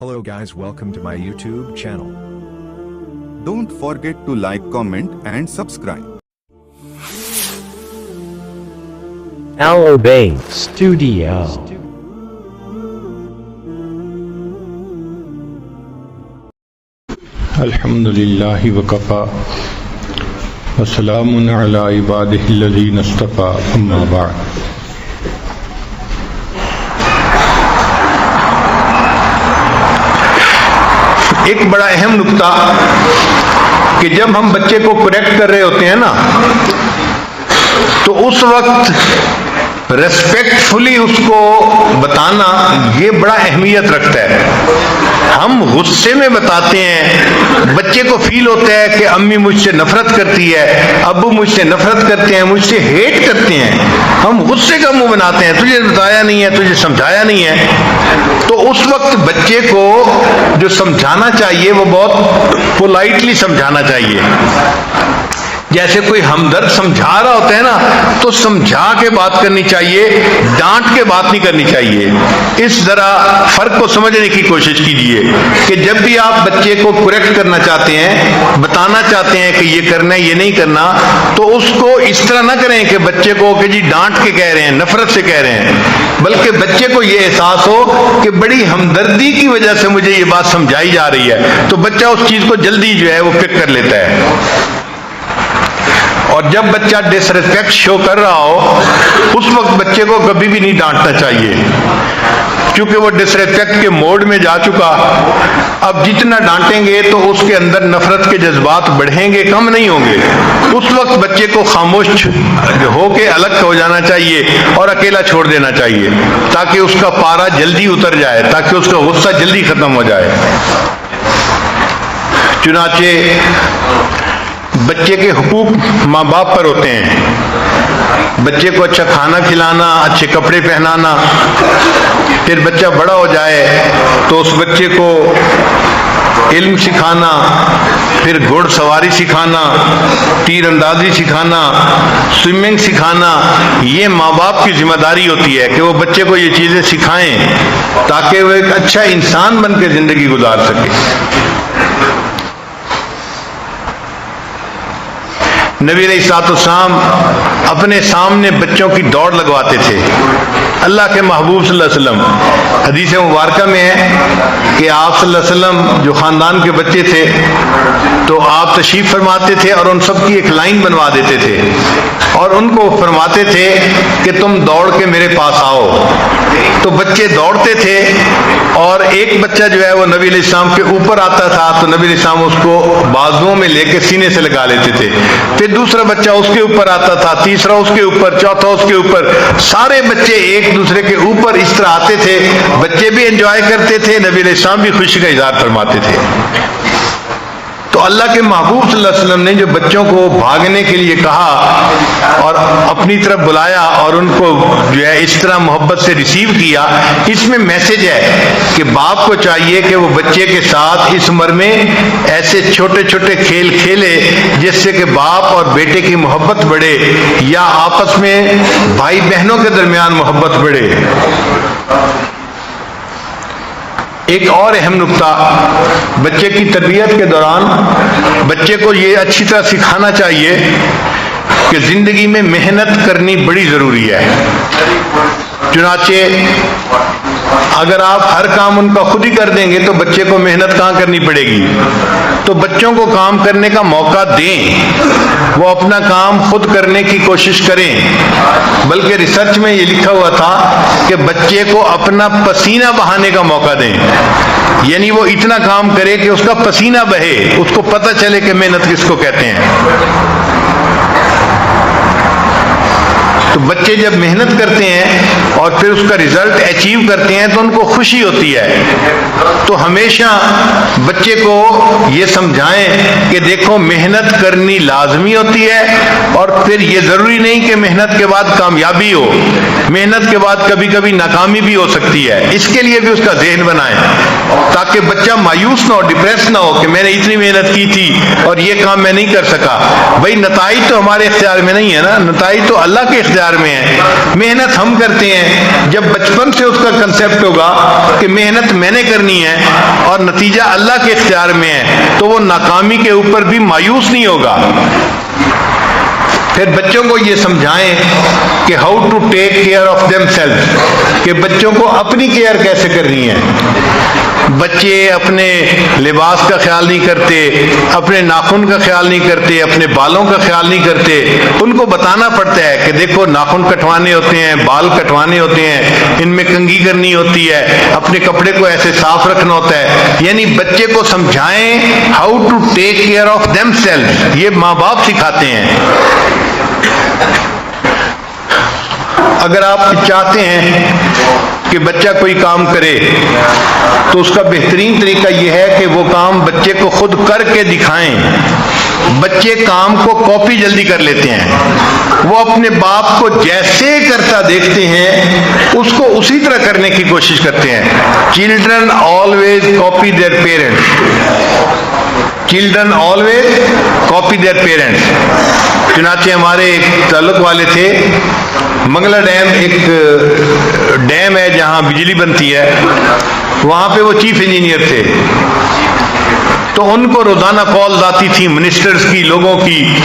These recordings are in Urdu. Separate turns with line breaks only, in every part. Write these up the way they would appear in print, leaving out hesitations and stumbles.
Hello guys, welcome to my YouTube channel.
Don't forget to like, comment and subscribe.
Aloe Bay Studio.
الحمد للہ وکفا وسلام علی عبادہ الذین اصطفیٰ اما بعد. ایک بڑا اہم نکتہ کہ جب ہم بچے کو کریکٹ کر رہے ہوتے ہیں نا تو اس وقت ریسپیکٹ فلی اس کو بتانا یہ بڑا اہمیت رکھتا ہے. ہم غصے میں بتاتے ہیں، بچے کو فیل ہوتا ہے کہ امی مجھ سے نفرت کرتی ہے، ابو مجھ سے نفرت کرتے ہیں، مجھ سے ہیٹ کرتے ہیں. ہم غصے کا منہ بناتے ہیں، تجھے بتایا نہیں ہے، تجھے سمجھایا نہیں ہے. تو اس وقت بچے کو جو سمجھانا چاہیے وہ بہت پولائٹلی سمجھانا چاہیے. جیسے کوئی ہمدرد سمجھا رہا ہوتا ہے نا تو سمجھا کے بات کرنی چاہیے، ڈانٹ کے بات نہیں کرنی چاہیے. اس طرح فرق کو سمجھنے کی کوشش کیجیے کہ جب بھی آپ بچے کو کریکٹ کرنا چاہتے ہیں، بتانا چاہتے ہیں کہ یہ کرنا ہے یہ نہیں کرنا، تو اس کو اس طرح نہ کریں کہ بچے کو کہ جی ڈانٹ کے کہہ رہے ہیں، نفرت سے کہہ رہے ہیں، بلکہ بچے کو یہ احساس ہو کہ بڑی ہمدردی کی وجہ سے مجھے یہ بات سمجھائی جا رہی ہے. تو بچہ اس چیز کو جلدی جو ہے وہ پک کر لیتا ہے. اور جب بچہ ڈس ریسپیکٹ شو کر رہا ہو اس وقت بچے کو کبھی بھی نہیں ڈانٹنا چاہیے، کیونکہ وہ ڈس ریسپیکٹ کے موڈ میں جا چکا. اب جتنا ڈانٹیں گے تو اس کے اندر نفرت کے جذبات بڑھیں گے، کم نہیں ہوں گے. اس وقت بچے کو خاموش ہو کے الگ ہو جانا چاہیے اور اکیلا چھوڑ دینا چاہیے تاکہ اس کا پارا جلدی اتر جائے، تاکہ اس کا غصہ جلدی ختم ہو جائے. چنانچہ بچے کے حقوق ماں باپ پر ہوتے ہیں. بچے کو اچھا کھانا کھلانا، اچھے کپڑے پہنانا. پھر بچہ بڑا ہو جائے تو اس بچے کو علم سکھانا، پھر گھوڑ سواری سکھانا، تیر اندازی سکھانا، سوئمنگ سکھانا. یہ ماں باپ کی ذمہ داری ہوتی ہے کہ وہ بچے کو یہ چیزیں سکھائیں تاکہ وہ ایک اچھا انسان بن کے زندگی گزار سکے. نبی علیہ الصلوۃ والسلام اپنے سامنے بچوں کی دوڑ لگواتے تھے. اللہ کے محبوب صلی اللہ علیہ وسلم، حدیث مبارکہ میں ہے کہ آپ صلی اللہ علیہ وسلم جو خاندان کے بچے تھے تو آپ تشریف فرماتے تھے اور ان سب کی ایک لائن بنوا دیتے تھے اور ان کو فرماتے تھے کہ تم دوڑ کے میرے پاس آؤ. تو بچے دوڑتے تھے اور ایک بچہ جو ہے وہ نبی علیہ السلام کے اوپر آتا تھا تو نبی علیہ السلام اس کو بازوؤں میں لے کے سینے سے لگا لیتے تھے. پھر دوسرا بچہ اس کے اوپر آتا تھا، تیسرا اس کے اوپر، چوتھا اس کے اوپر. سارے بچے ایک دوسرے کے اوپر اس طرح آتے تھے. بچے بھی انجوائے کرتے تھے، نبی علیہ السلام بھی خوشی کا اظہار فرماتے تھے. تو اللہ کے محبوب صلی اللہ علیہ وسلم نے جو بچوں کو بھاگنے کے لیے کہا اور اپنی طرف بلایا اور ان کو جو ہے اس طرح محبت سے ریسیو کیا، اس میں میسج ہے کہ باپ کو چاہیے کہ وہ بچے کے ساتھ اس عمر میں ایسے چھوٹے چھوٹے کھیل کھیلے جس سے کہ باپ اور بیٹے کی محبت بڑھے یا آپس میں بھائی بہنوں کے درمیان محبت بڑھے. ایک اور اہم نکتہ بچے کی تربیت کے دوران بچے کو یہ اچھی طرح سکھانا چاہیے کہ زندگی میں محنت کرنی بڑی ضروری ہے. چنانچہ اگر آپ ہر کام ان کا خود ہی کر دیں گے تو بچے کو محنت کہاں کرنی پڑے گی. تو بچوں کو کام کرنے کا موقع دیں، وہ اپنا کام خود کرنے کی کوشش کریں. بلکہ ریسرچ میں یہ لکھا ہوا تھا کہ بچے کو اپنا پسینہ بہانے کا موقع دیں، یعنی وہ اتنا کام کرے کہ اس کا پسینہ بہے، اس کو پتہ چلے کہ محنت کس کو کہتے ہیں. تو بچے جب محنت کرتے ہیں اور پھر اس کا رزلٹ اچیو کرتے ہیں تو ان کو خوشی ہوتی ہے. تو ہمیشہ بچے کو یہ سمجھائیں کہ دیکھو محنت کرنی لازمی ہوتی ہے اور پھر یہ ضروری نہیں کہ محنت کے بعد کامیابی ہو، محنت کے بعد کبھی کبھی ناکامی بھی ہو سکتی ہے. اس کے لیے بھی اس کا ذہن بنائیں تاکہ بچہ مایوس نہ ہو، ڈپریس نہ ہو کہ میں نے اتنی محنت کی تھی اور یہ کام میں نہیں کر سکا. بھائی نتائج تو ہمارے اختیار میں نہیں ہے نا، نتائج تو اللہ کے اختیار اختیار میں ہے. محنت ہم کرتے ہیں. جب بچپن سے اس کا کنسیپٹ ہوگا کہ محنت میں نے کرنی ہے اور نتیجہ اللہ کے اختیار میں ہے, تو وہ ناکامی کے اوپر بھی مایوس نہیں ہوگا. پھر بچوں کو یہ سمجھائیں کہ how to take care of them self, کہ بچوں کو اپنی کیئر کیسے کرنی ہے. بچے اپنے لباس کا خیال نہیں کرتے, اپنے ناخن کا خیال نہیں کرتے, اپنے بالوں کا خیال نہیں کرتے. ان کو بتانا پڑتا ہے کہ دیکھو ناخن کٹوانے ہوتے ہیں, بال کٹوانے ہوتے ہیں, ان میں کنگھی کرنی ہوتی ہے, اپنے کپڑے کو ایسے صاف رکھنا ہوتا ہے. یعنی بچے کو سمجھائیں how to take care of them self. یہ ماں باپ سکھاتے ہیں. اگر آپ چاہتے ہیں کہ بچہ کوئی کام کرے تو اس کا بہترین طریقہ یہ ہے کہ وہ کام بچے کو خود کر کے دکھائیں. بچے کام کو کاپی جلدی کر لیتے ہیں. وہ اپنے باپ کو جیسے کرتا دیکھتے ہیں اس کو اسی طرح کرنے کی کوشش کرتے ہیں. Children always copy their parents. Children always copy their parents. چنانچہ ہمارے ایک تعلق والے تھے, منگلا ڈیم ایک ڈیم ہے جہاں بجلی بنتی ہے, وہاں پہ وہ چیف انجینئر تھے. تو ان کو روزانہ کالز آتی تھی منسٹرز کی, لوگوں کی,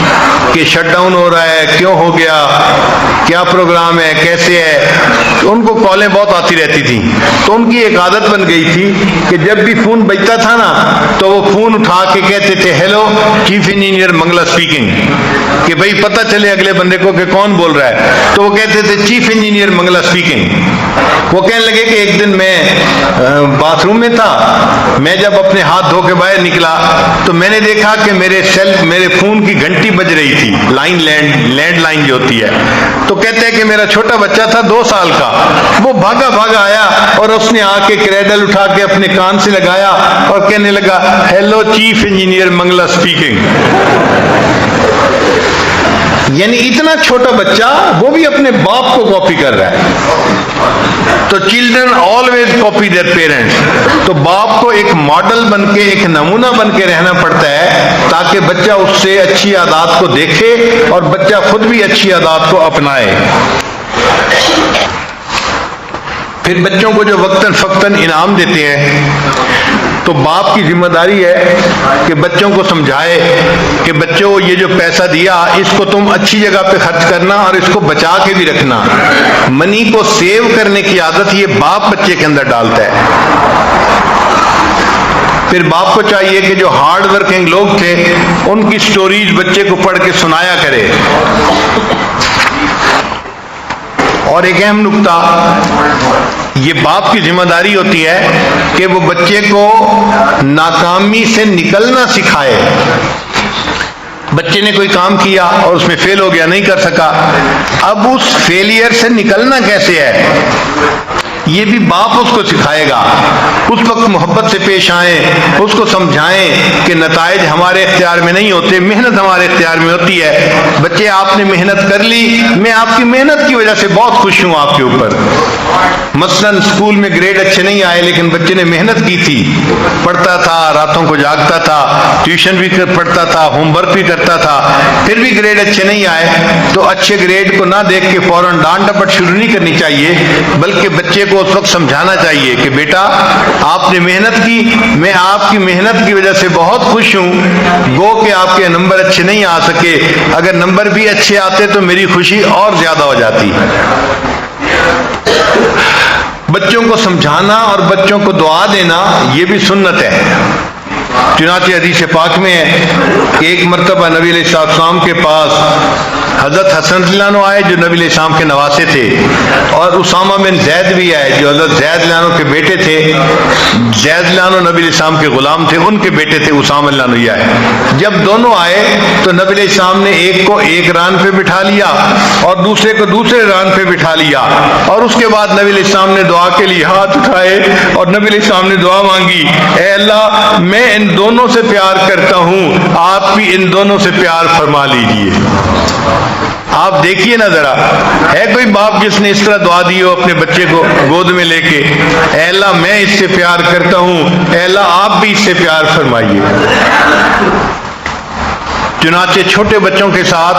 کہ شٹ ڈاؤن ہو رہا ہے, کیوں ہو گیا, کیا پروگرام ہے, کیسے ہے. تو ان کو کالیں بہت آتی رہتی تھیں. تو ان کی ایک عادت بن گئی تھی کہ جب بھی فون بجتا تھا نا تو وہ فون اٹھا کے کہتے تھے hello chief engineer Mangla speaking, کہ بھئی پتہ چلے اگلے بندے کو کہ کون بول رہا ہے. تو وہ کہتے تھے چیف انجینئر منگلا اسپیکنگ. وہ کہنے لگے کہ ایک دن میں باتھ روم میں تھا, میں جب اپنے ہاتھ دھو کے باہر نکلا تو میں نے دیکھا کہ میرے فون کی گھنٹی بج رہی تھی, لینڈ لائن جو ہوتی ہے. تو کہتے ہیں کہ میرا چھوٹا بچہ تھا 2 سال کا, وہ بھاگا آیا اور اس نے آ کے کریڈل اٹھا کے اپنے کان سے لگایا اور کہنے لگا hello chief engineer Mangla speaking. یعنی اتنا چھوٹا بچہ وہ بھی اپنے باپ کو کاپی کر رہا ہے. تو children always copy their parents. تو باپ کو ایک ماڈل بن کے, ایک نمونہ بن کے رہنا پڑتا ہے تاکہ بچہ اس سے اچھی عادات کو دیکھے اور بچہ خود بھی اچھی عادات کو اپنائے. پھر بچوں کو جو وقتاً فقتاً انعام دیتے ہیں تو باپ کی ذمہ داری ہے کہ بچوں کو سمجھائے کہ بچوں یہ جو پیسہ دیا اس کو تم اچھی جگہ پہ خرچ کرنا اور اس کو بچا کے بھی رکھنا. منی کو سیو کرنے کی عادت یہ باپ بچے کے اندر ڈالتا ہے. پھر باپ کو چاہیے کہ جو ہارڈ ورکنگ لوگ تھے ان کی سٹوریز بچے کو پڑھ کے سنایا کرے. اور ایک اہم نکتہ, یہ باپ کی ذمہ داری ہوتی ہے کہ وہ بچے کو ناکامی سے نکلنا سکھائے. بچے نے کوئی کام کیا اور اس میں فیل ہو گیا, نہیں کر سکا, اب اس فیلئر سے نکلنا کیسے ہے یہ بھی باپ اس کو سکھائے گا. اس وقت محبت سے پیش آئیں, اس کو سمجھائیں کہ نتائج ہمارے اختیار میں نہیں ہوتے, محنت ہمارے اختیار میں ہوتی ہے. بچے آپ نے محنت کر لی, میں آپ کی محنت کی وجہ سے بہت خوش ہوں آپ کے اوپر. مثلاً اسکول میں گریڈ اچھے نہیں آئے لیکن بچے نے محنت کی تھی, پڑھتا تھا, راتوں کو جاگتا تھا, ٹیوشن بھی پڑھتا تھا, ہوم ورک بھی کرتا تھا, پھر بھی گریڈ اچھے نہیں آئے تو اچھے گریڈ کو نہ دیکھ کے فوراً ڈانٹ ڈپٹ شروع نہیں کرنی چاہیے, بلکہ بچے کو اس وقت سمجھانا چاہیے کہ بیٹا آپ نے محنت کی, میں آپ کی محنت کی وجہ سے بہت خوش ہوں. گو کہ آپ کے نمبر اچھے نہیں آ سکے, اگر نمبر بھی اچھے آتے تو میری خوشی اور زیادہ ہو جاتی. بچوں کو سمجھانا اور بچوں کو دعا دینا یہ بھی سنت ہے. چنانچہ حدیث پاک میں ہے کہ ایک مرتبہ نبی علیہ السلام کے پاس حضرت حسن رضی اللہ عنہ آئے جو نبی علیہ السلام کے نواسے تھے, اور اسامہ بن زید بھی آئے جو حضرت زید رضی اللہ عنہ کے بیٹے تھے. زید رضی اللہ عنہ نبی علیہ السلام کے غلام تھے, ان کے بیٹے تھے اسامہ رضی اللہ عنہ آئے. جب دونوں آئے تو نبی علیہ السلام نے ایک کو ایک ران پہ بٹھا لیا اور دوسرے کو دوسرے ران پہ بٹھا لیا, اور اس کے بعد نبی علیہ السلام نے دعا کے لیے ہاتھ اٹھائے اور نبی علیہ السلام نے دعا مانگی, اے اللہ میں ان دونوں سے پیار کرتا ہوں, آپ بھی ان دونوں سے پیار فرما لیجیے. آپ دیکھیے نا ذرا, ہے کوئی باپ جس نے اس طرح دعا دی ہو اپنے بچے کو گود میں لے کے, اے اللہ میں اس سے پیار کرتا ہوں, اے اللہ آپ بھی اس سے پیار فرمائیے. چنانچہ چھوٹے بچوں کے ساتھ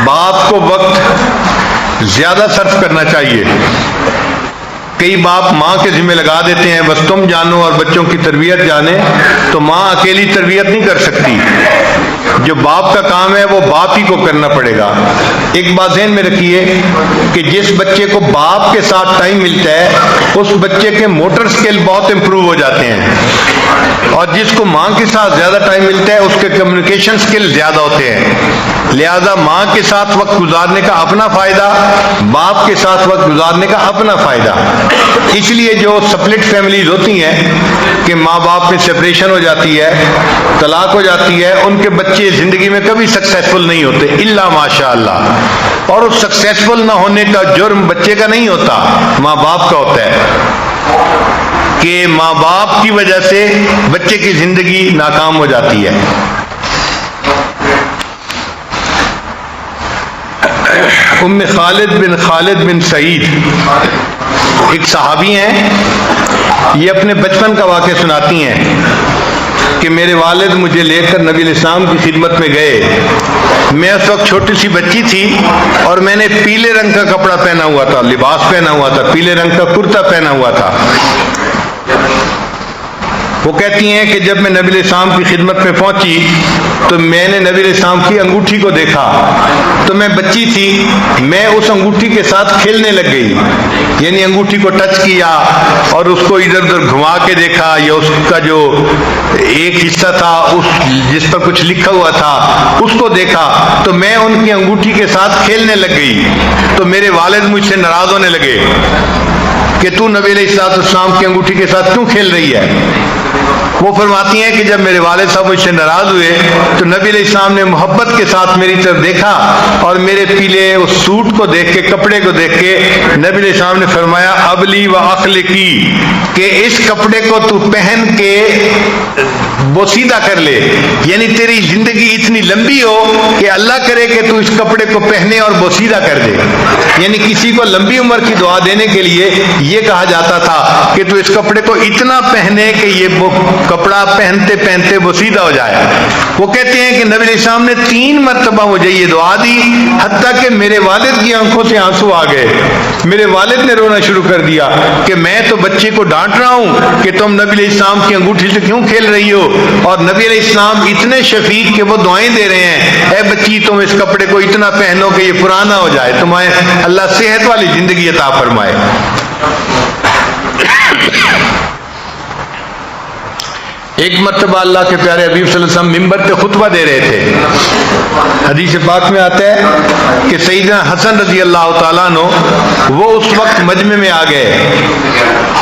باپ کو وقت زیادہ صرف کرنا چاہیے۔ کئی باپ ماں کے ذمہ لگا دیتے ہیں بس تم جانو اور بچوں کی تربیت جانے، تو ماں اکیلی تربیت نہیں کر سکتی، جو باپ کا کام ہے وہ باپ ہی کو کرنا پڑے گا۔ ایک بات ذہن میں رکھیے کہ جس بچے کو باپ کے ساتھ ٹائم ملتا ہے اس بچے کے موٹر سکل بہت امپروو ہو جاتے ہیں، اور جس کو ماں کے ساتھ زیادہ ٹائم ملتا ہے اس کے کمیونیکیشن سکل زیادہ ہوتے ہیں۔ لہذا ماں کے ساتھ وقت گزارنے کا اپنا فائدہ، باپ کے ساتھ وقت گزارنے کا اپنا فائدہ۔ اس لیے جو سپلٹ فیملیز ہوتی ہیں کہ ماں باپ میں سپریشن ہو جاتی ہے، طلاق ہو جاتی ہے، ان کے بچے زندگی میں کبھی سکسیسفل نہیں ہوتے الا ماشاء اللہ، اور اس سکسیسفل نہ ہونے کا جرم بچے کا نہیں ہوتا، ماں باپ کا ہوتا ہے کہ ماں باپ کی وجہ سے بچے کی زندگی ناکام ہو جاتی ہے۔ ام خالد بن سعید ایک صحابی ہیں، یہ اپنے بچپن کا واقعہ سناتی ہیں کہ میرے والد مجھے لے کر نبی علیہ السلام کی خدمت میں گئے۔ میں اس وقت چھوٹی سی بچی تھی اور میں نے پیلے رنگ کا کپڑا پہنا ہوا تھا، لباس پہنا ہوا تھا، پیلے رنگ کا کرتا پہنا ہوا تھا۔ وہ کہتی ہیں کہ جب میں نبی علیہ السلام کی خدمت میں پہنچی تو میں نے نبی علیہ السلام کی انگوٹھی کو دیکھا، تو میں بچی تھی، میں اس انگوٹھی کے ساتھ کھیلنے لگ گئی، یعنی انگوٹھی کو ٹچ کیا اور اس کو ادھر ادھر گھما کے دیکھا، یا اس کا جو ایک حصہ تھا جس پر کچھ لکھا ہوا تھا اس کو دیکھا، تو میں ان کی انگوٹھی کے ساتھ کھیلنے لگ گئی۔ تو میرے والد مجھ سے ناراض ہونے لگے کہ تو نبی علیہ السلام کی انگوٹھی کے ساتھ کیوں کھیل رہی ہے؟ وہ فرماتی ہیں کہ جب میرے والد صاحب مجھ سے ناراض ہوئے تو نبی علیہ السلام نے محبت کے ساتھ میری طرف دیکھا اور میرے پیلے اس سوٹ کو دیکھ کے، کپڑے کو دیکھ کے نبی علیہ السلام نے فرمایا ابلی و اخلقی، کہ اس کپڑے کو تو پہن کے بوسیدہ کر لے، یعنی تیری زندگی اتنی لمبی ہو کہ اللہ کرے کہ تو اس کپڑے کو پہنے اور بوسیدہ کر دے۔ یعنی کسی کو لمبی عمر کی دعا دینے کے لیے یہ کہا جاتا تھا کہ تو اس کپڑے کو اتنا پہنے کہ یہ کپڑا پہنتے پہنتے بوسیدہ ہو جائے۔ وہ کہتے ہیں کہ نبی علیہ السلام نے 3 مرتبہ مجھے یہ دعا دی، حتیٰ کہ میرے والد کی آنکھوں سے آنسو آ گئے۔ میرے والد نے رونا شروع کر دیا کہ میں تو بچے کو ڈانٹ رہا ہوں کہ تم نبی علیہ السلام کی انگوٹھی سے کیوں کھیل رہی ہو، اور نبی علیہ السلام اتنے شفیق کہ وہ دعائیں دے رہے ہیں، اے بچی تم اس کپڑے کو اتنا پہنو کہ یہ پرانا ہو جائے، تمہیں اللہ صحت والی زندگی عطا فرمائے۔ ایک مرتبہ اللہ کے پیارے حبیب صلی اللہ علیہ وسلم ممبر پہ خطبہ دے رہے تھے۔ حدیث پاک میں آتا ہے کہ سیدنا حسن رضی اللہ تعالیٰ عنہ وہ اس وقت مجمع میں آ گئے،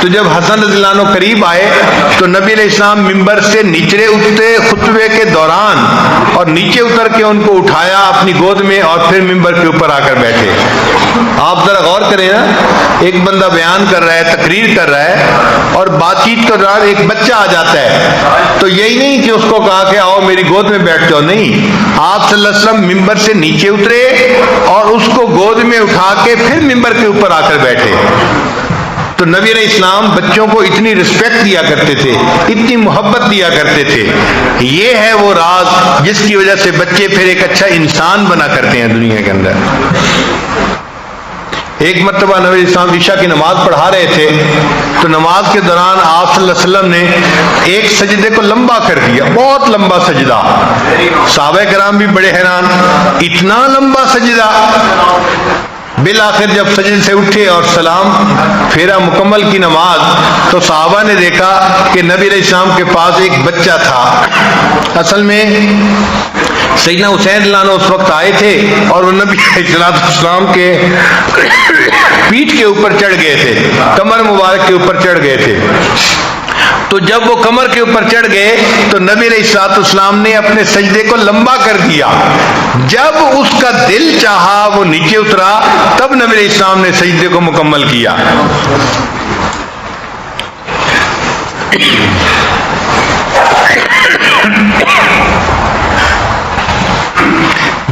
تو جب حسن رضی اللہ عنہ قریب آئے تو نبی علیہ السلام ممبر سے نیچے اترے خطبے کے دوران، اور نیچے اتر کے ان کو اٹھایا اپنی گود میں اور پھر ممبر کے اوپر آ کر بیٹھے۔ آپ ذرا غور کریں نا، ایک بندہ بیان کر رہا ہے، تقریر کر رہا ہے، اور بات چیت کر رہا ہے، ایک بچہ آ جاتا ہے، تو یہی نہیں کہ اس کو کہا کہ آؤ میری گود میں بیٹھ جاؤ، نہیں، آپ صلی اللہ علیہ وسلم ممبر سے نیچے اترے اور اس کو گود میں اٹھا کے پھر ممبر کے اوپر آ کر بیٹھے۔ تو نبی علیہ السلام بچوں کو اتنی رسپیکٹ دیا کرتے تھے، اتنی محبت دیا کرتے تھے۔ یہ ہے وہ راز جس کی وجہ سے بچے پھر ایک اچھا انسان بنا کرتے ہیں دنیا کے اندر۔ ایک مرتبہ نبی علیہ السلام عشاء کی نماز پڑھا رہے تھے، تو نماز کے دوران آپ صلی اللہ علیہ وسلم نے ایک سجدے کو لمبا کر دیا، بہت لمبا سجدہ۔ صحابہ کرام بھی بڑے حیران، اتنا لمبا سجدہ۔ بالآخر جب سجدے سے اٹھے اور سلام پھیرا مکمل کی نماز، تو صحابہ نے دیکھا کہ نبی علیہ السلام کے پاس ایک بچہ تھا۔ اصل میں سیدنا حسین رضی اللہ عنہ اس وقت آئے تھے اور وہ نبی علیہ السلام کے پیٹھ کے اوپر چڑھ گئے تھے، کمر مبارک کے اوپر چڑھ گئے تھے۔ تو جب وہ کمر کے اوپر چڑھ گئے تو نبی علیہ السلام نے اپنے سجدے کو لمبا کر دیا۔ جب اس کا دل چاہا وہ نیچے اترا، تب نبی علیہ السلام نے سجدے کو مکمل کیا۔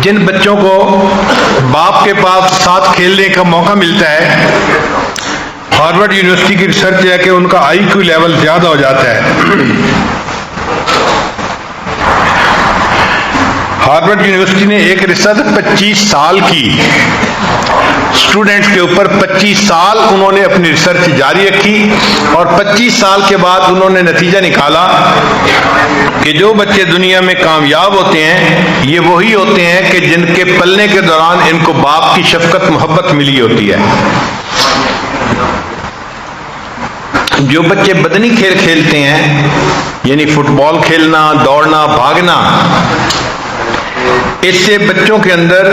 جن بچوں کو باپ کے پاس ساتھ کھیلنے کا موقع ملتا ہے، ہارورڈ یونیورسٹی کی ریسرچ ہے کہ ان کا آئی کیو لیول زیادہ ہو جاتا ہے۔ ہارورڈ یونیورسٹی نے ایک ریسرچ 25 سال کی اسٹوڈنٹس کے اوپر 25 سال انہوں نے اپنی ریسرچ جاری رکھی اور 25 سال کے بعد انہوں نے نتیجہ نکالا کہ جو بچے دنیا میں کامیاب ہوتے ہیں یہ وہی ہوتے ہیں کہ جن کے پلنے کے دوران ان کو باپ کی شفقت محبت ملی ہوتی ہے. جو بچے بدنی کھیل کھیلتے ہیں یعنی فٹ بال کھیلنا، دوڑنا، بھاگنا، اس سے بچوں کے اندر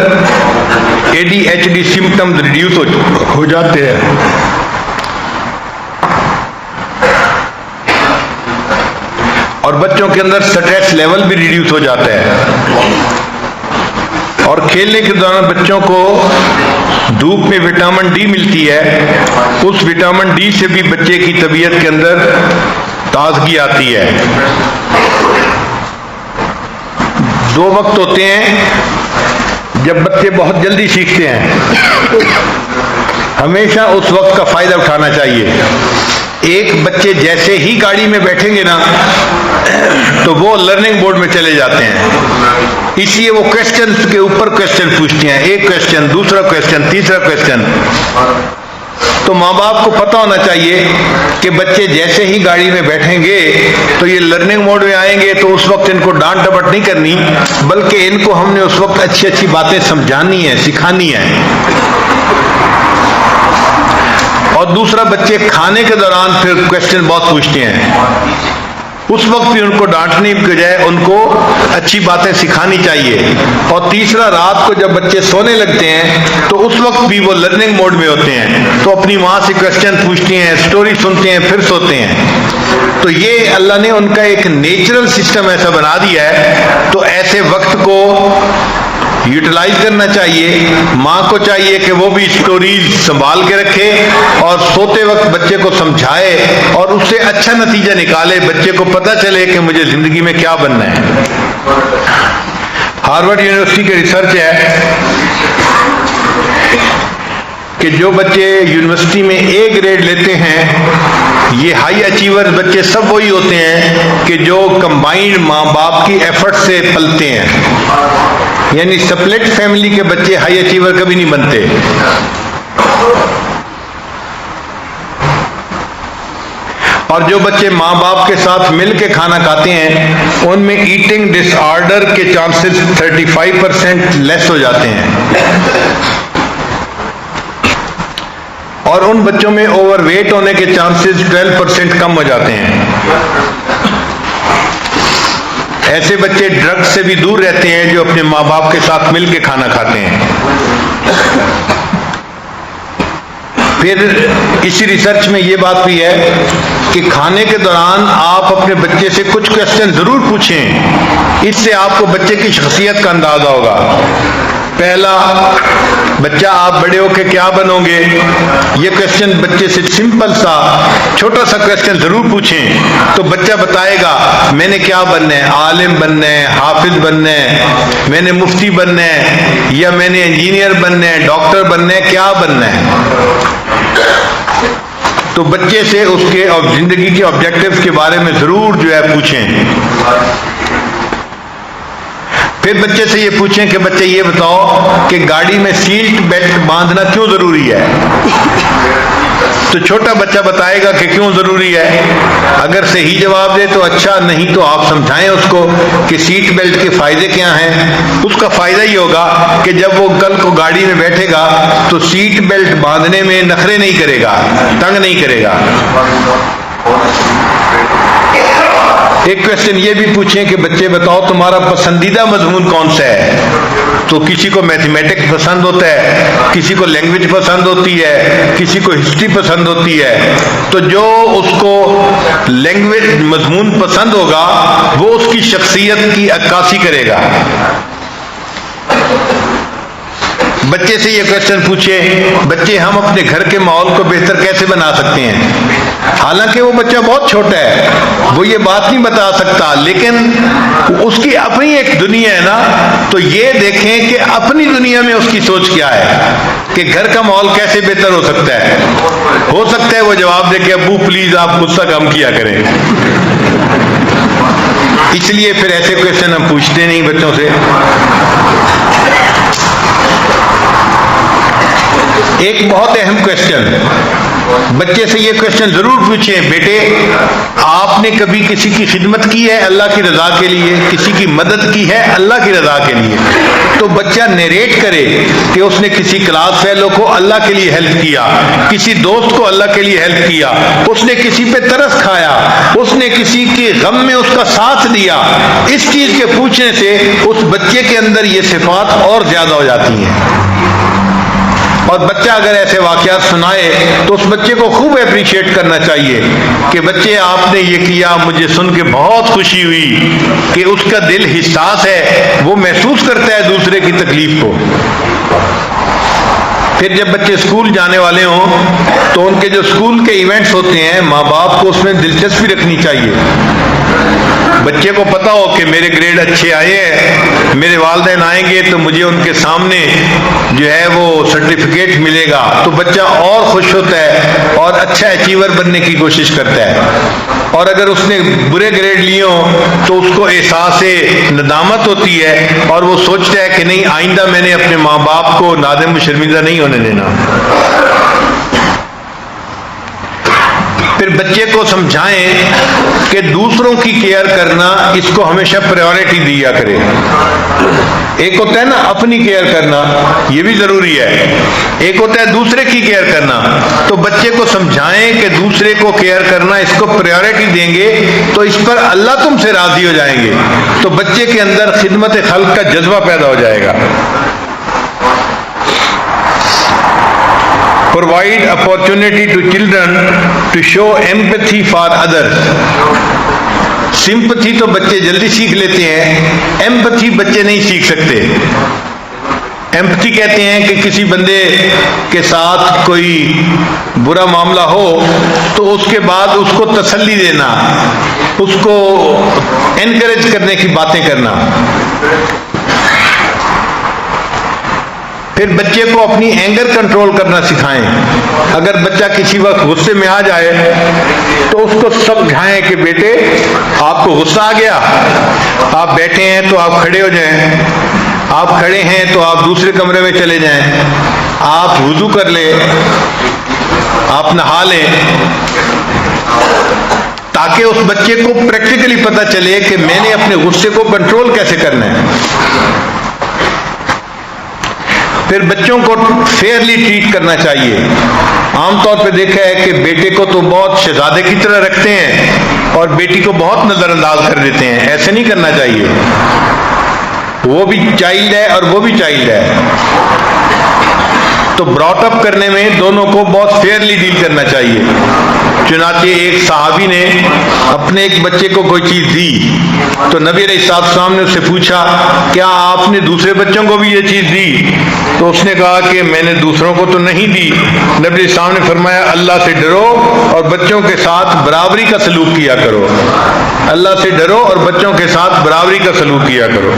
ADHD سمپٹمز ریڈیوس ہو جاتے ہیں. اور بچوں کے اندر سٹریس لیول بھی ریڈیوس ہو جاتا ہے. اور کھیلنے کے دوران بچوں کو دھوپ میں وٹامن ڈی ملتی ہے، اس وٹامن ڈی سے بھی بچے کی طبیعت کے اندر تازگی آتی ہے. 2 وقت ہوتے ہیں جب بچے بہت جلدی سیکھتے ہیں، ہمیشہ اس وقت کا فائدہ اٹھانا چاہیے. ایک بچے جیسے ہی گاڑی میں بیٹھیں گے نا تو وہ لرننگ موڈ میں چلے جاتے ہیں، اس لیے وہ کوشچن کے اوپر کوشچن پوچھتے ہیں، ایک کوشچن، دوسرا کوشچن، تیسرا کوشچن. تو ماں باپ کو پتہ ہونا چاہیے کہ بچے جیسے ہی گاڑی میں بیٹھیں گے تو یہ لرننگ موڈ میں آئیں گے، تو اس وقت ان کو ڈانٹ ڈپٹ نہیں کرنی، بلکہ ان کو ہم نے اس وقت اچھی اچھی باتیں سمجھانی ہیں، سکھانی ہیں. اور دوسرا، بچے کھانے کے دوران پھر کوشچن بہت پوچھتے ہیں، اس وقت بھی ان کو ڈانٹنے کے بجائے ان کو اچھی باتیں سکھانی چاہیے. اور تیسرا، رات کو جب بچے سونے لگتے ہیں تو اس وقت بھی وہ لرننگ موڈ میں ہوتے ہیں، تو اپنی ماں سے کوشچن پوچھتے ہیں، سٹوری سنتے ہیں، پھر سوتے ہیں. تو یہ اللہ نے ان کا ایک نیچرل سسٹم ایسا بنا دیا ہے. تو ایسے وقت کو یوٹیلائز کرنا چاہیے. ماں کو چاہیے کہ وہ بھی سٹوریز سنبھال کے رکھے اور سوتے وقت بچے کو سمجھائے اور اس سے اچھا نتیجہ نکالے، بچے کو پتہ چلے کہ مجھے زندگی میں کیا بننا ہے. ہارورڈ یونیورسٹی کے ریسرچ ہے کہ جو بچے یونیورسٹی میں A گریڈ لیتے ہیں، یہ ہائی اچیور بچے سب وہی ہوتے ہیں کہ جو کمبائنڈ ماں باپ کی ایفرٹ سے پلتے ہیں. یعنی سپلٹ فیملی کے بچے ہائی اچیور کبھی نہیں بنتے. اور جو بچے ماں باپ کے ساتھ مل کے کھانا کھاتے ہیں ان میں ایٹنگ ڈس آرڈر کے چانسز 35% لیس ہو جاتے ہیں. اور ان بچوں میں اوور ویٹ ہونے کے چانسز 12% کم ہو جاتے ہیں. ایسے بچے ڈرگ سے بھی دور رہتے ہیں جو اپنے ماں باپ کے ساتھ مل کے کھانا کھاتے ہیں. پھر اسی ریسرچ میں یہ بات بھی ہے کہ کھانے کے دوران آپ اپنے بچے سے کچھ کوشچن ضرور پوچھیں، اس سے آپ کو بچے کی شخصیت کا اندازہ ہوگا. پہلا، بچہ آپ بڑے ہو کے کیا بنو گے؟ یہ کوشچن بچے سے سمپل سا چھوٹا سا کوشچن ضرور پوچھیں تو بچہ بتائے گا میں نے کیا بننا ہے، عالم بننا ہے، حافظ بننا ہے، میں نے مفتی بننا ہے، یا میں نے انجینئر بننا ہے، ڈاکٹر بننا ہے، کیا بننا ہے. تو بچے سے اس کے زندگی کے آبجیکٹیوز کے بارے میں ضرور جو ہے پوچھیں. پھر بچے سے یہ پوچھیں کہ بچے یہ بتاؤ کہ گاڑی میں سیٹ بیلٹ باندھنا کیوں ضروری ہے؟ تو چھوٹا بچہ بتائے گا کہ کیوں ضروری ہے. اگر صحیح جواب دے تو اچھا، نہیں تو آپ سمجھائیں اس کو کہ سیٹ بیلٹ کے فائدے کیا ہیں. اس کا فائدہ یہ ہوگا کہ جب وہ کل کو گاڑی میں بیٹھے گا تو سیٹ بیلٹ باندھنے میں نخرے نہیں کرے گا، تنگ نہیں کرے گا. ایک کوشچن یہ بھی پوچھیں کہ بچے بتاؤ تمہارا پسندیدہ مضمون کون سا ہے؟ تو کسی کو میتھمیٹکس پسند ہوتا ہے، کسی کو لینگویج پسند ہوتی ہے، کسی کو ہسٹری پسند ہوتی ہے. تو جو اس کو لینگویج مضمون پسند ہوگا وہ اس کی شخصیت کی عکاسی کرے گا. بچے سے یہ کوشچن پوچھے بچے ہم اپنے گھر کے ماحول کو بہتر کیسے بنا سکتے ہیں؟ حالانکہ وہ بچہ بہت چھوٹا ہے، وہ یہ بات نہیں بتا سکتا، لیکن اس کی اپنی ایک دنیا ہے نا. تو یہ دیکھیں کہ اپنی دنیا میں اس کی سوچ کیا ہے کہ گھر کا ماحول کیسے بہتر ہو سکتا ہے. ہو سکتا ہے وہ جواب دے کہ ابو پلیز آپ غصہ کم کیا کریں. اس لیے پھر ایسے کویشچن ہم پوچھتے نہیں بچوں سے. ایک بہت اہم کویشچن, بچے سے یہ کویشچن ضرور پوچھیں, بیٹے آپ نے کبھی کسی کی خدمت کی ہے اللہ کی رضا کے لیے, کسی کی مدد کی ہے اللہ کی رضا کے لیے؟ تو بچہ نیریٹ کرے کہ اس نے کسی کلاس فیلو کو اللہ کے لیے ہیلپ کیا, کسی دوست کو اللہ کے لیے ہیلپ کیا, اس نے کسی پہ ترس کھایا, اس نے کسی کے غم میں اس کا ساتھ دیا. اس چیز کے پوچھنے سے اس بچے کے اندر یہ صفات اور زیادہ ہو جاتی ہیں. اور بچہ اگر ایسے واقعات سنائے تو اس بچے کو خوب اپریشیٹ کرنا چاہیے کہ بچے آپ نے یہ کیا, مجھے سن کے بہت خوشی ہوئی کہ اس کا دل حساس ہے, وہ محسوس کرتا ہے دوسرے کی تکلیف کو. پھر جب بچے اسکول جانے والے ہوں تو ان کے جو اسکول کے ایونٹس ہوتے ہیں ماں باپ کو اس میں دلچسپی رکھنی چاہیے. بچے کو پتا ہو کہ میرے گریڈ اچھے آئے ہیں, میرے والدین آئیں گے تو مجھے ان کے سامنے جو ہے وہ سرٹیفکیٹ ملے گا, تو بچہ اور خوش ہوتا ہے اور اچھا اچیور بننے کی کوشش کرتا ہے. اور اگر اس نے برے گریڈ لیے ہوں تو اس کو احساس ندامت ہوتی ہے اور وہ سوچتا ہے کہ نہیں آئندہ میں نے اپنے ماں باپ کو نادم و شرمندہ نہیں ہونے دینا. پھر بچے کو سمجھائیں کہ دوسروں کی کیئر کرنا اس کو ہمیشہ پریورٹی دیا کرے. ایک ہوتا ہے نا اپنی کیئر کرنا, یہ بھی ضروری ہے, ایک ہوتا ہے دوسرے کی کیئر کرنا. تو بچے کو سمجھائیں کہ دوسرے کو کیئر کرنا اس کو پریورٹی دیں گے تو اس پر اللہ تم سے راضی ہو جائیں گے, تو بچے کے اندر خدمت خلق کا جذبہ پیدا ہو جائے گا. Provide opportunity to children to show empathy for others. Sympathy تو بچے جلدی سیکھ لیتے ہیں, ایمپتھی بچے نہیں سیکھ سکتے. ایمپتھی کہتے ہیں کہ کسی بندے کے ساتھ کوئی برا معاملہ ہو تو اس کے بعد اس کو تسلی دینا, اس کو انکریج کرنے کی باتیں کرنا. پھر بچے کو اپنی اینگر کنٹرول کرنا سکھائیں. اگر بچہ کسی وقت غصے میں آ جائے تو اس کو سمجھائیں کہ بیٹے آپ کو غصہ آ گیا, آپ بیٹھے ہیں تو آپ کھڑے ہو جائیں, آپ کھڑے ہیں تو آپ دوسرے کمرے میں چلے جائیں, آپ وضو کر لیں, آپ نہا لیں, تاکہ اس بچے کو پریکٹیکلی پتہ چلے کہ میں نے اپنے غصے کو کنٹرول کیسے کرنا ہے. پھر بچوں کو فیئرلی ٹریٹ کرنا چاہیے. عام طور پہ دیکھا ہے کہ بیٹے کو تو بہت شہزادے کی طرح رکھتے ہیں اور بیٹی کو بہت نظر انداز کر دیتے ہیں. ایسے نہیں کرنا چاہیے, وہ بھی چائلڈ ہے اور وہ بھی چائلڈ ہے. تو براٹ اپ کرنے میں دونوں کو بہت فیئرلی ڈیل کرنا چاہیے. چنانچہ ایک صحابی نے اپنے ایک بچے کو کوئی چیز دی تو نبی علیہ السلام نے اس سے پوچھا کیا آپ نے دوسرے بچوں کو بھی یہ چیز دی؟ تو اس نے کہا کہ میں نے دوسروں کو تو نہیں دی. نبی علیہ السلام نے فرمایا اللہ سے ڈرو اور بچوں کے ساتھ برابری کا سلوک کیا کرو. اللہ سے ڈرو اور بچوں کے ساتھ برابری کا سلوک کیا کرو.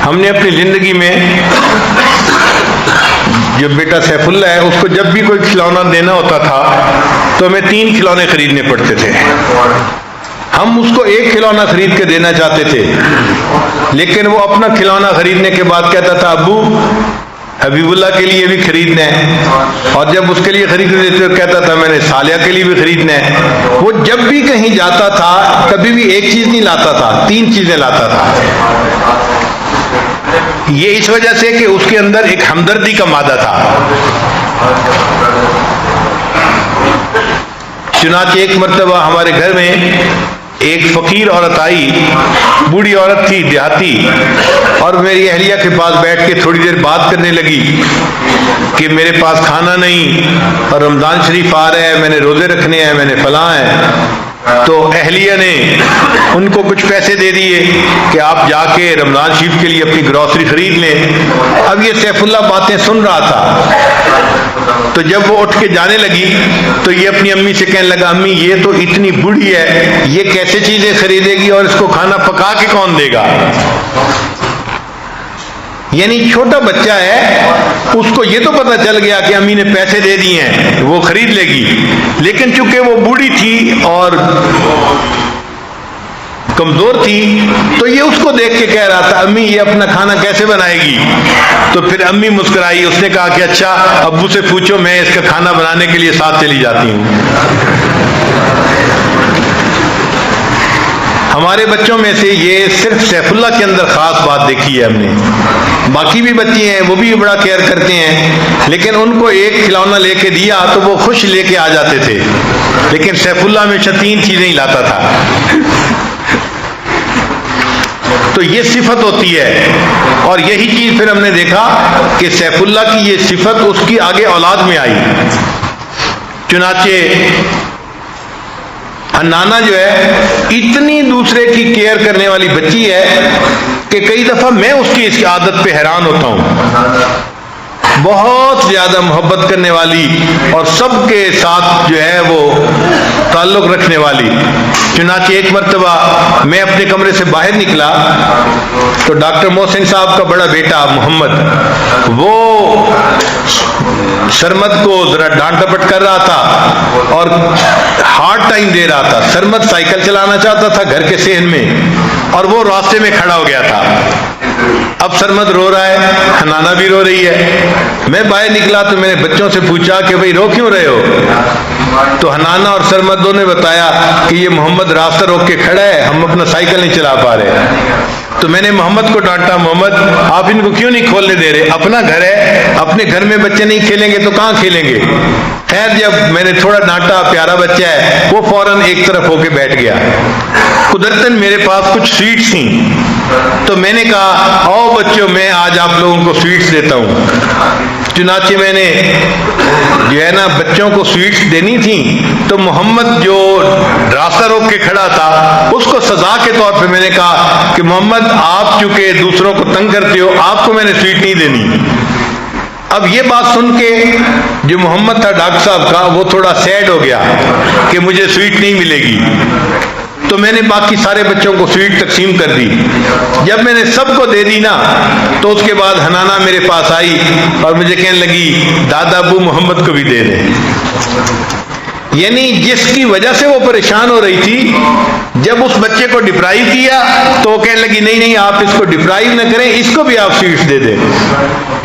ہم نے اپنی زندگی میں جو بیٹا سیف اللہ ہے اس کو جب بھی کوئی کھلونا دینا ہوتا تھا تو ہمیں 3 کھلونے خریدنے پڑتے تھے. ہم اس کو ایک کھلونا خرید کے دینا چاہتے تھے لیکن وہ اپنا کھلونا خریدنے کے بعد کہتا تھا ابو حبیب اللہ کے لیے بھی خریدنا ہے, اور جب اس کے لیے خریدنے دیتے تو کہتا تھا میں نے صالحہ کے لیے بھی خریدنا ہے. وہ جب بھی کہیں جاتا تھا کبھی بھی ایک چیز نہیں لاتا تھا, 3 چیزیں لاتا تھا. یہ اس وجہ سے کہ اس کے اندر ایک ہمدردی کا مادہ تھا. چنانچہ ایک مرتبہ ہمارے گھر میں ایک فقیر عورت آئی, بوڑھی عورت تھی دیہاتی, اور میری اہلیہ کے پاس بیٹھ کے تھوڑی دیر بات کرنے لگی کہ میرے پاس کھانا نہیں اور رمضان شریف آ رہا ہے, میں نے روزے رکھنے ہیں, میں نے فلاں ہے. تو اہلیہ نے ان کو کچھ پیسے دے دیے کہ آپ جا کے رمضان شریف کے لیے اپنی گروسری خرید لیں. اب یہ سیف اللہ باتیں سن رہا تھا تو جب وہ اٹھ کے جانے لگی تو یہ اپنی امی سے کہنے لگا امی یہ تو اتنی بوڑھی ہے, یہ کیسے چیزیں خریدے گی اور اس کو کھانا پکا کے کون دے گا؟ یعنی چھوٹا بچہ ہے، اس کو یہ تو پتہ چل گیا کہ امی نے پیسے دے دیے ہیں، وہ خرید لے گی، لیکن چونکہ وہ بوڑھی تھی اور کمزور تھی تو یہ اس کو دیکھ کے کہہ رہا تھا امی یہ اپنا کھانا کیسے بنائے گی؟ تو پھر امی مسکرائی، اس نے کہا کہ اچھا ابو سے پوچھو، میں اس کا کھانا بنانے کے لیے ساتھ چلی جاتی ہوں۔ ہمارے بچوں میں سے یہ صرف سیف اللہ کے اندر خاص بات دیکھی ہے ہم نے، باقی بھی بچے ہیں وہ بھی بڑا کیئر کرتے ہیں، لیکن ان کو ایک کھلونا لے کے دیا تو وہ خوش لے کے آ جاتے تھے، لیکن سیف اللہ ہمیشہ 3 چیزیں ہی لاتا تھا۔ تو یہ صفت ہوتی ہے، اور یہی چیز پھر ہم نے دیکھا کہ سیف اللہ کی یہ صفت اس کی آگے اولاد میں آئی۔ چنانچہ حنانہ جو ہے اتنی دوسرے کی کیئر کرنے والی بچی ہے کہ کئی دفعہ میں اس کی عادت پہ حیران ہوتا ہوں، بہت زیادہ محبت کرنے والی اور سب کے ساتھ جو ہے وہ تعلق رکھنے والی۔ چنانچہ ایک مرتبہ میں اپنے کمرے سے باہر نکلا تو ڈاکٹر محسن صاحب کا بڑا بیٹا محمد وہ سرمد کو ذرا ڈانٹ ڈپٹ کر رہا تھا اور ہارڈ ٹائم دے رہا تھا۔ سرمد سائیکل چلانا چاہتا تھا گھر کے صحن میں، اور وہ راستے میں کھڑا ہو گیا تھا۔ اب سرمد رو رہا ہے، حنانہ بھی رو رہی ہے۔ میں باہر نکلا تو میں نے بچوں سے پوچھا کہ بھئی رو کیوں رہے ہو؟ تو حنانہ اور سرمد دونوں نے بتایا کہ یہ محمد راستہ روک کے کھڑا ہے، ہم اپنا سائیکل نہیں چلا پا رہے۔ تو میں نے محمد کو ڈانٹا، محمد آپ ان کو کیوں نہیں کھولنے دے رہے؟ اپنا گھر ہے، اپنے گھر میں بچے نہیں کھیلیں گے تو کہاں کھیلیں گے؟ خیر جب میں نے تھوڑا ڈانٹا، پیارا بچہ ہے، وہ فوراً ایک طرف ہو کے بیٹھ گیا۔ قدرتاً میرے پاس کچھ سویٹس تھیں تو میں نے کہا آؤ بچوں میں آج آپ لوگوں کو سویٹس دیتا ہوں۔ چنانچہ میں نے جو ہے نا بچوں کو سویٹس دینی تھیں تو محمد جو راستہ روک کے کھڑا تھا اس کو سزا کے طور پہ میں نے کہا کہ محمد آپ چونکہ دوسروں کو تنگ کرتے ہو، آپ کو میں نے سویٹ نہیں دینی۔ اب یہ بات سن کے جو محمد تھا ڈاکٹر صاحب کا وہ تھوڑا سیڈ ہو گیا کہ مجھے سویٹ نہیں ملے گی، تو میں نے باقی سارے بچوں کو سویٹ تقسیم کر دی۔ جب میں نے سب کو دے دی نا تو اس کے بعد حنانہ میرے پاس آئی اور مجھے کہنے لگی دادا ابو محمد کو بھی دے دیں۔ یعنی جس کی وجہ سے وہ پریشان ہو رہی تھی، جب اس بچے کو ڈپرائیو کیا تو وہ کہنے لگی نہیں نہیں آپ اس کو ڈپرائیو نہ کریں، اس کو بھی آپ سویٹس دے دیں۔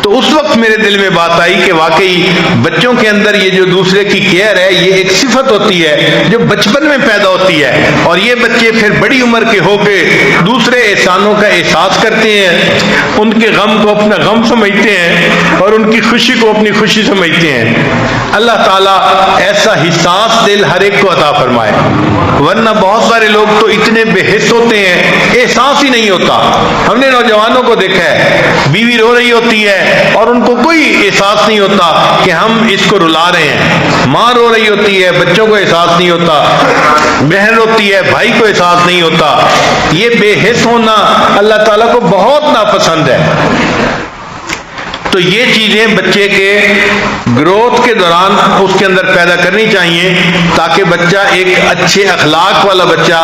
تو اس وقت میرے دل میں بات آئی کہ واقعی بچوں کے اندر یہ جو دوسرے کی کیئر ہے یہ ایک صفت ہوتی ہے جو بچپن میں پیدا ہوتی ہے، اور یہ بچے پھر بڑی عمر کے ہو کے دوسرے احسانوں کا احساس کرتے ہیں، ان کے غم کو اپنا غم سمجھتے ہیں اور ان کی خوشی کو اپنی خوشی سمجھتے ہیں۔ اللہ تعالیٰ ایسا حساس دل ہر ایک کو عطا فرمائے، ورنہ بہت سارے لوگ تو اتنے بے حس ہوتے ہیں احساس ہی نہیں ہوتا۔ ہم نے نوجوانوں کو دیکھا ہے، بیوی رو رہی ہوتی ہے اور ان کو کوئی احساس نہیں ہوتا کہ ہم اس کو رلا رہے ہیں، ماں رو رہی ہوتی ہے بچوں کو احساس نہیں ہوتا، بہن روتی ہے بھائی کو احساس نہیں ہوتا۔ یہ بے حس ہونا اللہ تعالیٰ کو بہت ناپسند ہے۔ تو یہ چیزیں بچے کے گروتھ کے دوران اس کے اندر پیدا کرنی چاہیے تاکہ بچہ ایک اچھے اخلاق والا بچہ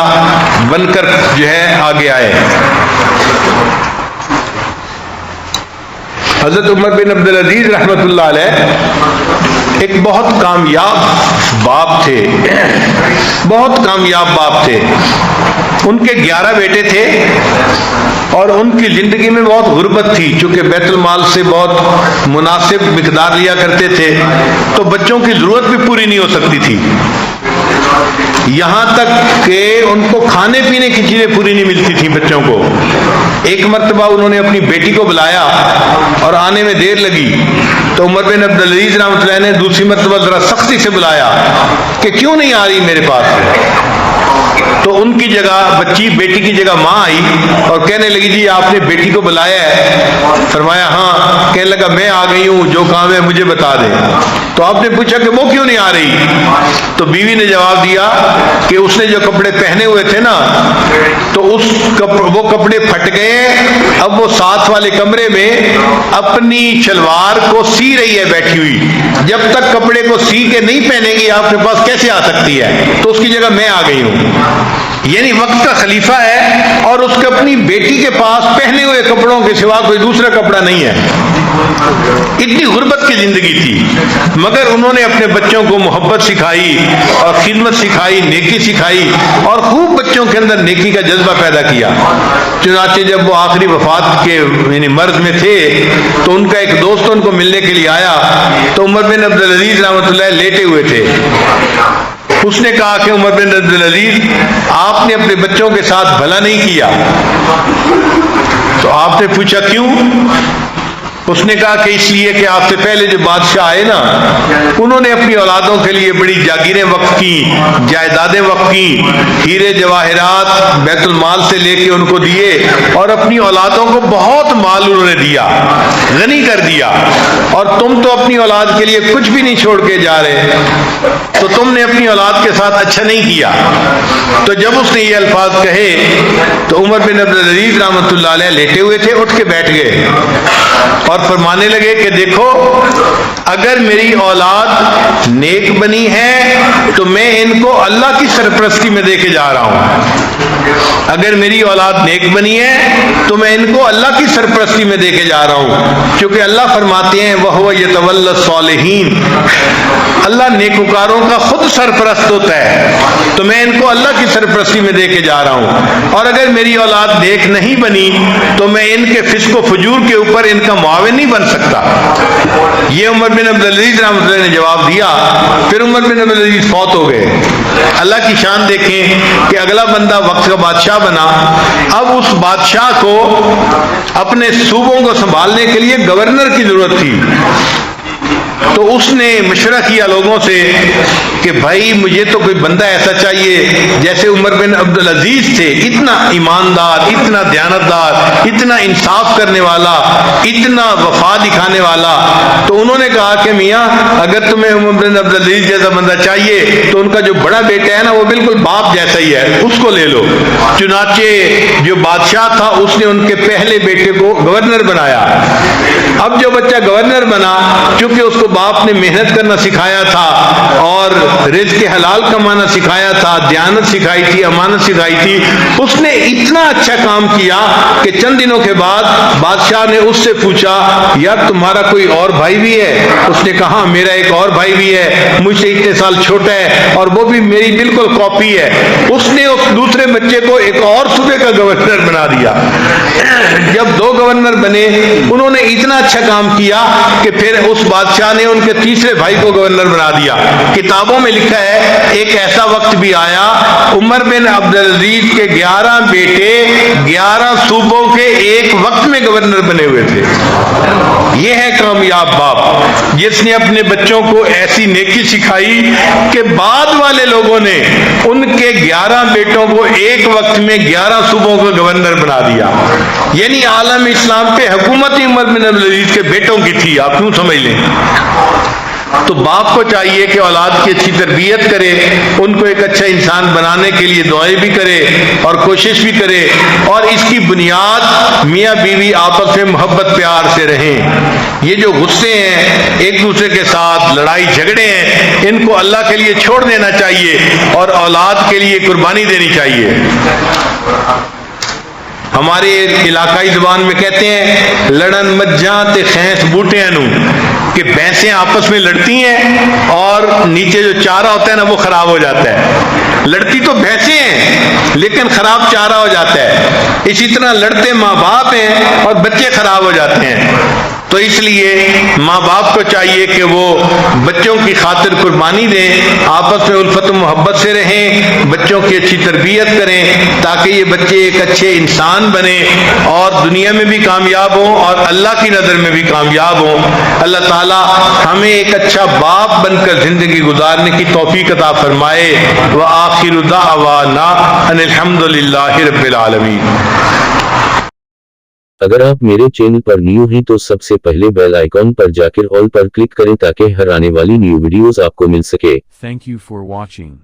بن کر جو ہے آگے آئے۔ حضرت عمر بن عبدالعزیز رحمۃ اللہ علیہ ایک بہت کامیاب باپ تھے، بہت کامیاب باپ تھے۔ ان کے 11 بیٹے تھے اور ان کی زندگی میں بہت غربت تھی، چونکہ بیت المال سے بہت مناسب مقدار لیا کرتے تھے تو بچوں کی ضرورت بھی پوری نہیں ہو سکتی تھی، یہاں تک کہ ان کو کھانے پینے کی چیزیں پوری نہیں ملتی تھیں بچوں کو۔ ایک مرتبہ انہوں نے اپنی بیٹی کو بلایا اور آنے میں دیر لگی تو عمر بن عبدالعزیز رحمۃ اللہ نے دوسری مرتبہ ذرا سختی سے بلایا کہ کیوں نہیں آ رہی میرے پاس؟ تو ان کی جگہ بیٹی کی جگہ ماں آئی اور کہنے لگی جی آپ نے بیٹی کو بلایا ہے؟ فرمایا ہاں۔ کہنے لگا میں آ گئی ہوں، جو کام ہے مجھے بتا دیں۔ تو آپ نے پوچھا کہ وہ کیوں نہیں آ رہی؟ تو بیوی نے جواب دیا کہ اس نے جو کپڑے پہنے ہوئے تھے نا تو وہ کپڑے پھٹ گئے، اب وہ ساتھ والے کمرے میں اپنی شلوار کو سی رہی ہے بیٹھی ہوئی، جب تک کپڑے کو سی کے نہیں پہنے گی آپ کے پاس کیسے آ سکتی ہے؟ تو اس کی جگہ میں آ گئی ہوں۔ یعنی وقت کا خلیفہ ہے اور اس کے اپنی بیٹی کے پاس پہنے ہوئے کپڑوں کے سوا کوئی دوسرا کپڑا نہیں ہے. اتنی غربت کی زندگی تھی، مگر انہوں نے اپنے بچوں کو محبت سکھائی اور خدمت سکھائی، نیکی سکھائی اور خوب بچوں کے اندر نیکی کا جذبہ پیدا کیا. چنانچہ جب وہ آخری وفات کے یعنی مرض میں تھے تو ان کا ایک دوست ان کو ملنے کے لیے آیا تو عمر بن عبدالعزیز رحمۃ اللہ لیٹے ہوئے تھے. اس نے کہا کہ عمر بن عبدالعزیز، آپ نے اپنے بچوں کے ساتھ بھلا نہیں کیا. تو آپ نے پوچھا کیوں؟ اس نے کہا کہ اس لیے کہ آپ سے پہلے جو بادشاہ آئے نا، انہوں نے اپنی اولادوں کے لیے بڑی جاگیریں وقف کی، جائیدادیں وقف کی، ہیرے جواہرات بیت المال سے لے کے ان کو دیے اور اپنی اولادوں کو بہت مال انہوں نے دیا، غنی کر دیا. اور تم تو اپنی اولاد کے لیے کچھ بھی نہیں چھوڑ کے جا رہے، تو تم نے اپنی اولاد کے ساتھ اچھا نہیں کیا. تو جب اس نے یہ الفاظ کہے تو عمر بن عبدالعزیز رحمۃ اللہ علیہ لیٹے ہوئے تھے، اٹھ کے بیٹھ گئے اور فرمانے لگے کہ دیکھو، اگر میری اولاد نیک بنی ہے تو میں ان کو اللہ کی سرپرستی میں دے کے جا رہا ہوں. اگر میری اولاد نیک بنی ہے تو میں ان کو اللہ کی سرپرستی میں دے کے جا رہا ہوں، کیونکہ اللہ فرماتے ہیں وَهُوَ يَتَوَلَّى الصَّالِحِينَ، اللہ نیکوکاروں کا خود سرپرست ہوتا ہے، تو میں ان کو اللہ کی سرپرستی میں دے کے جا رہا ہوں. اور اگر میری اولاد نیک نہیں بنی تو میں ان کے فسق و فجور کے اوپر ان کا معاون نہیں بن سکتا. یہ عمر بن عبدالعزیز رحمۃ اللہ نے جواب دیا. پھر عمر بن عبدالعزیز فوت ہو گئے. اللہ کی شان دیکھیں کہ اگلا بندہ وقت کا بادشاہ بنا. اب اس بادشاہ کو اپنے صوبوں کو سنبھالنے کے لیے گورنر کی ضرورت تھی. تو اس نے مشورہ کیا لوگوں سے کہ بھائی مجھے تو کوئی بندہ ایسا چاہیے جیسے عمر بن عبدالعزیز تھے، اتنا ایماندار، اتنا دیانتدار، اتنا انصاف کرنے والا، اتنا وفا دکھانے والا. تو انہوں نے کہا کہ میاں اگر تمہیں عمر بن عبدالعزیز جیسا بندہ چاہیے تو ان کا جو بڑا بیٹا ہے نا وہ بالکل باپ جیسا ہی ہے، اس کو لے لو. چنانچہ جو بادشاہ تھا اس نے ان کے پہلے بیٹے کو گورنر بنایا. اب جو بچہ گورنر بنا، چونکہ اس کو باپ نے محنت کرنا سکھایا تھا اور رزق حلال کمانا سکھایا تھا، دیانت سکھائی تھی، امانت سکھائی تھی، اس نے اتنا اچھا کام کیا کہ چند دنوں کے بعد بادشاہ نے اس سے پوچھا یار تمہارا کوئی اور بھائی بھی ہے؟ اس نے کہا میرا ایک اور بھائی بھی ہے، مجھ سے اتنے سال چھوٹا ہے اور وہ بھی میری بالکل کاپی ہے. اس نے اس دوسرے بچے کو ایک اور صوبے کا گورنر بنا دیا. جب دو گورنر بنے انہوں نے اتنا اچھا کام کیا کہ پھر اس بادشاہ نے ان کے تیسرے بھائی کو گورنر بنا دیا. کتابوں میں لکھا ہے ایک ایسا وقت بھی آیا عمر بن عبدالعزیز کے 11 بیٹے 11 صوبوں کے ایک وقت میں گورنر بنے ہوئے تھے. یہ ہے کامیاب باپ جس نے اپنے بچوں کو ایسی نیکی سکھائی کہ بعد والے لوگوں نے ان کے 11 بیٹوں کو ایک وقت میں 11 صوبوں کا گورنر بنا دیا. یعنی عالم اسلام پہ حکومت عمر بن عبدالعزیز کے بیٹوں کی تھی. آپ کیوں سمجھ لیں؟ تو باپ کو چاہیے کہ اولاد کی اچھی تربیت کرے، ان کو ایک اچھا انسان بنانے کے لیے دعائیں بھی کرے اور کوشش بھی کرے، اور اس کی بنیاد میاں بیوی آپس میں محبت پیار سے رہیں. یہ جو غصے ہیں ایک دوسرے کے ساتھ لڑائی جھگڑے ہیں ان کو اللہ کے لیے چھوڑ دینا چاہیے اور اولاد کے لیے قربانی دینی چاہیے. ہمارے علاقائی زبان میں کہتے ہیں لڑن مجھاں تے خینس بوٹیاں نو، کہ بھینسیں آپس میں لڑتی ہیں اور نیچے جو چارہ ہوتا ہے نا وہ خراب ہو جاتا ہے. لڑتی تو بھینسیں ہیں لیکن خراب چارہ ہو جاتا ہے. اسی طرح لڑتے ماں باپ ہیں اور بچے خراب ہو جاتے ہیں. تو اس لیے ماں باپ کو چاہیے کہ وہ بچوں کی خاطر قربانی دیں، آپس میں الفت و محبت سے رہیں، بچوں کی اچھی تربیت کریں تاکہ یہ بچے ایک اچھے انسان بنیں اور دنیا میں بھی کامیاب ہوں اور اللہ کی نظر میں بھی کامیاب ہوں. اللہ تعالی ہمیں ایک اچھا باپ بن کر زندگی گزارنے کی توفیق عطا فرمائے. وآخر دعوانا ان الحمد للہ رب العالمین.
اگر آپ میرے چینل پر نیو ہیں تو سب سے پہلے بیل آئیکن پر جا کر آل پر کلک کریں تاکہ ہر آنے والی نیو ویڈیوز آپ کو مل سکے.
Thank you for watching.